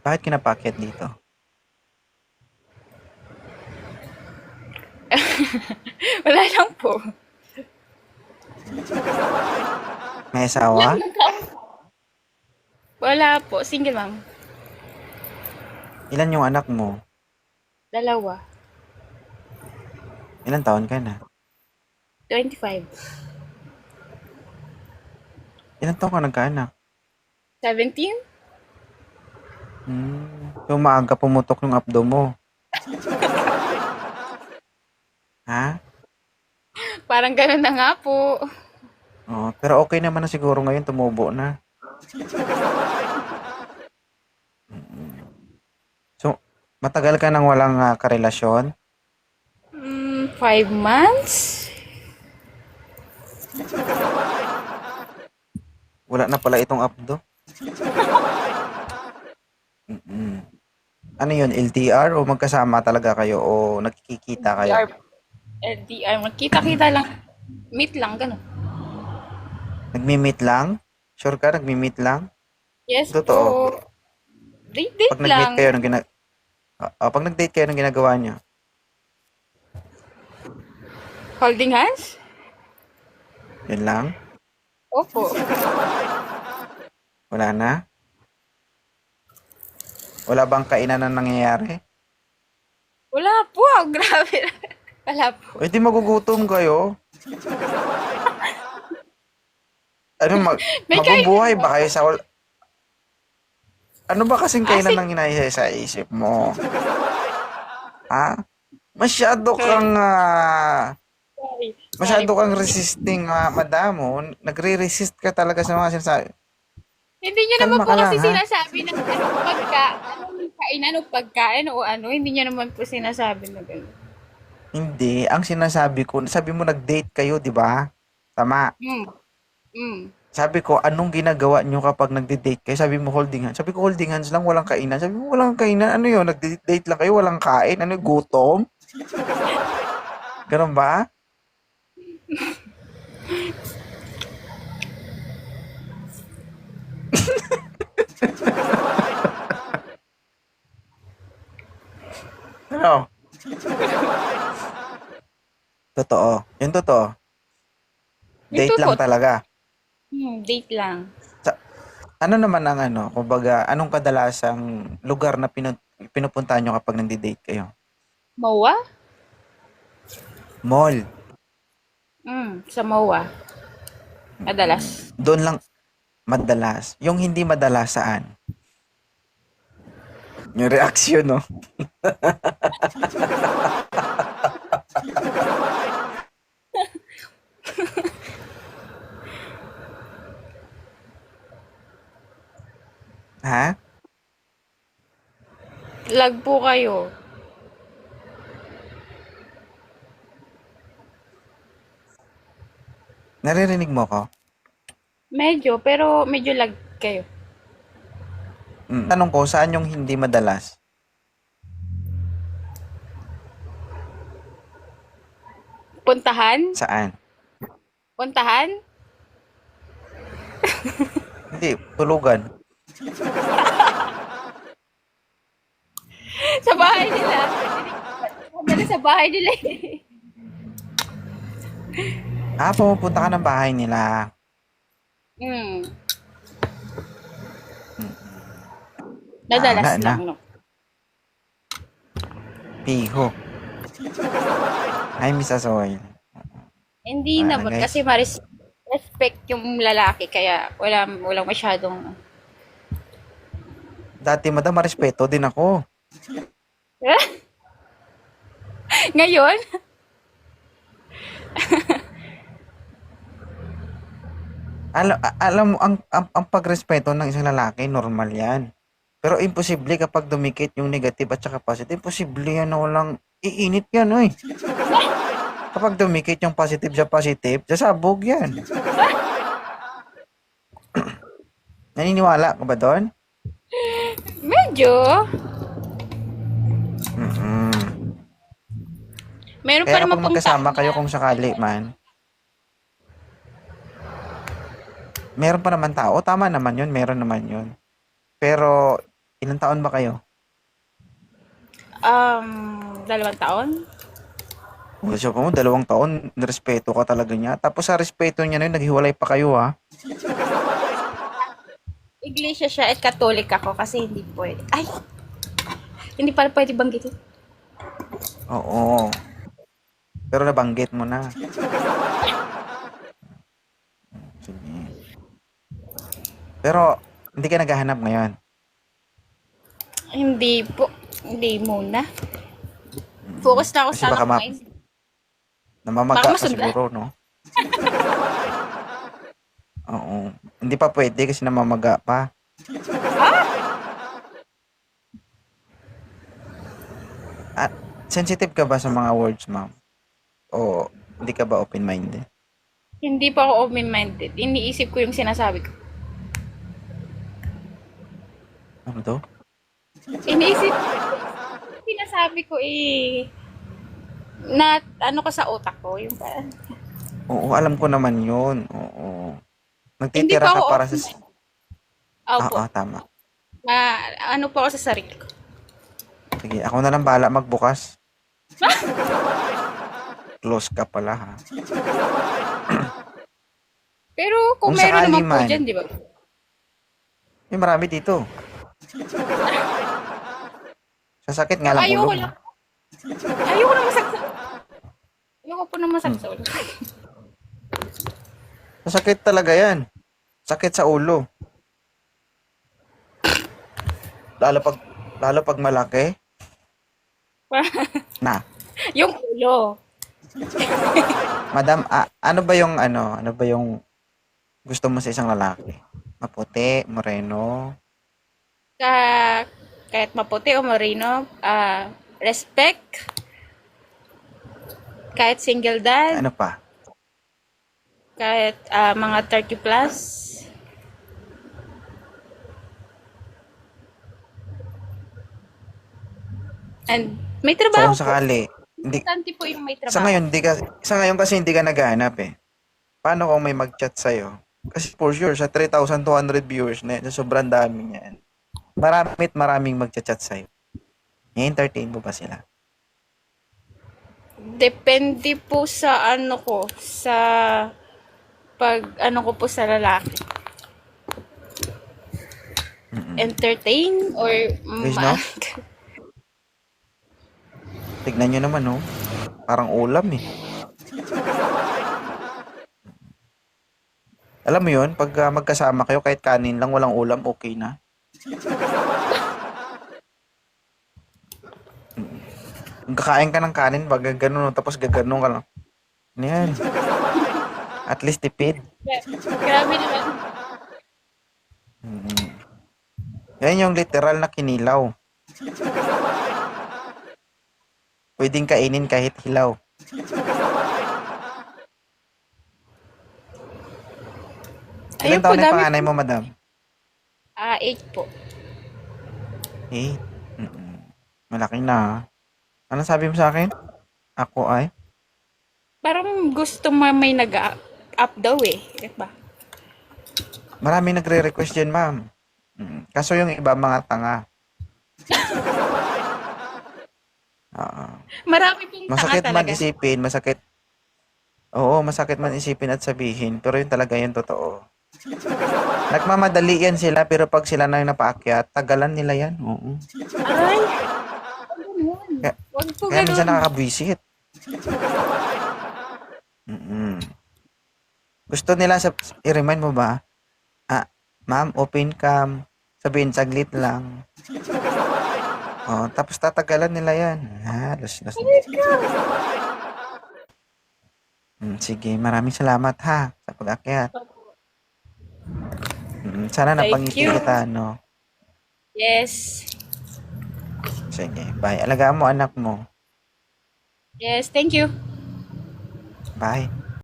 Bakit kinapakyat dito? Wala lang po. May Lang asawa? Wala po. Single ma'am. Ilan yung anak mo? Dalawa. Ilan taon ka na? 25. Ilan taon ka nagkaanak? 17? So maaga pumutok yung abdo mo. Ha? Parang ganun na nga po. Oo, pero okay naman na siguro ngayon tumubo na. So, matagal ka nang walang karelasyon? 5 months? Wala na pala itong abdo? Mm. Ano yun, LDR o magkasama talaga kayo o nagkikita kayo? LDR. LDR. Magkita-kita lang. Meet lang, ganun. Nagmi-meet lang? Sure ka, nagmi-meet lang? Yes Totoo. po. Date-date Pag nag-meet lang. kayo, pag nag-date kayo, anong ginagawa niyo? Holding hands? Yun lang? Opo. Wala na? Wala bang kainan na nangyayari? Wala po. Grabe. Wala po. O di magugutom kayo? Ano, May kainan mabubuhay po. ba kayo sa... Ano ba kasing kainan Asik. nang inaisa sa isip mo? Ha? Masyado Sorry. kang... Sorry. Sorry masyado po. kang resisting, madamo. Nagre-resist ka talaga sa mga sinasabi. Hindi niyo naman Kalma po ka kasi lang, ha? sinasabi na anong kainan o pagkain o ano. Hindi niyo naman po sinasabi na gano'n. Hindi. Ang sinasabi ko, sabi mo nag-date kayo, di ba? Tama. Hmm. Hmm. Sabi ko, anong ginagawa nyo kapag nagde-date kayo? Sabi mo, holding hands. Sabi ko, holding hands lang, walang kainan. Sabi mo, walang kainan. Ano yun? Nagde-date lang kayo, walang kain. Ano, gutom? Ganun ba? Ano? Totoo. Yun totoo. Yung Date lang totoo. talaga. Date lang. Sa, ano naman ang ano, kumbaga, anong kadalasang lugar na pinupuntahan nyo kapag nagde-date kayo? MOA? Mall. Sa MOA. Madalas. Doon lang madalas. Yung hindi madalas saan? Yung reaksyon, no? Ha? Lag po kayo. Naririnig mo ko? Medyo, pero medyo lag kayo. Tanong ko, saan yung hindi madalas? Puntahan? Saan? Puntahan? Hindi, tulugan. Sa bahay nila. Madalas sa bahay nila eh. Pumupunta ka ng bahay nila. Hmm. Wala Madalas na. lang, no? Piho. Hi, Miss Asoy. Hindi Wala na, naman guys. kasi respect yung lalaki kaya walang masyadong Dati, madam, marespeto din ako. ngayon. Alam mo, ang pagrespeto ng isang lalaki, normal yan. Pero imposible kapag dumikit yung negative at saka positive. Imposible yan na walang iinit yan, oy. Kapag dumikit yung positive, sasabog yan. Naniniwala ka ba doon? Medyo. Mm-mm. Meron pa Kaya naman kapag pong tao magkasama kayo na kung sakali man, meron pa naman tao. Tama naman yun, meron naman yun. Pero Ilang taon ba kayo? 2 taon? So, kung 2 taon, respeto ka talaga niya. Tapos sa respeto niya na yun, naghiwalay pa kayo ha. Iglesia siya at Katolik ako kasi hindi pwede. Ay! Hindi pala pwede banggitin. Oo. Pero nabanggit mo na. Sige. Pero, hindi ka naghahanap ngayon. Hindi po. Hindi muna. Focus na ako Kasi sa baka anak ngayon. namamaga Baka ka masundan. siguro, no? Oo. Hindi pa pwede kasi namamaga pa. At sensitive ka ba sa mga words, ma'am? O hindi ka ba open-minded? Hindi pa ako open-minded. Iniisip ko yung sinasabi ko. Ano to? Iniisip ko yung sinasabi ko na ano ko sa utak ko. Yung parang, Oo, alam ko naman yun. Oo. hindi Nagtitira pa ka ako para sa... open-minded. Opo. Oo, tama. Ano po ako sa sarili ko. Sige, ako na lang bahala magbukas. Close ka pala, ha? Pero kung Kung meron sakali naman po man, dyan, di ba? may marami dito. Sasakit nga lang ulo Ayoko mo. lang. Ayoko na masaksak. Ayoko po na masaksak. Sasakit talaga yan. Sakit sa ulo. Lalo pag, lalo pag malaki. Na. Yung ulo. Madam, ano ba yung gusto mo sa isang lalaki? Maputi, moreno, Ka, kahit maputi o marino, respect, kahit single dad, ano pa? kahit mga 30 plus. And may So trabaho kung po. sakali, hindi, Importante po yung may trabaho. sa ngayon kasi hindi ka naghahanap eh. Paano kung may mag-chat sa'yo? Kasi for sure, sa 3,200 viewers na yan, sa sobrang dami niyan, maraming mag-chat sa'yo. I-entertain mo ba sila? Depende po sa ano ko, sa pag ano ko po sa lalaki. Entertain or Guys, no? Tignan nyo naman, no? Parang ulam eh. Alam mo yun, pag magkasama kayo, kahit kanin lang, walang ulam, okay na. Kung kakain ka ng kanin, pag gano'n, tapos gaganon ka lang. Ano yan? At least tipid. Grabe naman. Yan yung literal na kinilaw. Pwedeng kainin kahit hilaw. Ilan Ayun po, taon na yung dami panganay po. mo, madam? 8 po. Eh, malaki na. Ah. Ano sabi mo sa akin? Ako ay? Parang gusto mo may nag-up daw eh. Diba? Marami nagre-request dyan, ma'am. Kaso yung iba mga tanga. Marami pong tanga Masakit man talaga. isipin, masakit. Oo, masakit man isipin at sabihin, pero yun talaga yung totoo. Nagmamadali yan sila, pero pag sila na yung napaakyat, tagalan nila yan. Oo. Ay! Ganun. Kaya, Huwag po kaya minsan ganun. nakakabwisit. Gusto nila, i-remind mo ba? Ma'am, open cam. Sabihin, saglit lang. Oh, tapos tatagalan nila yan. Los. Sige, maraming salamat ha sa pag-akyat. Sana Thank napangiti you. kita, no? Yes. Sige, bye. Alagaan mo anak mo. Yes, thank you. Bye.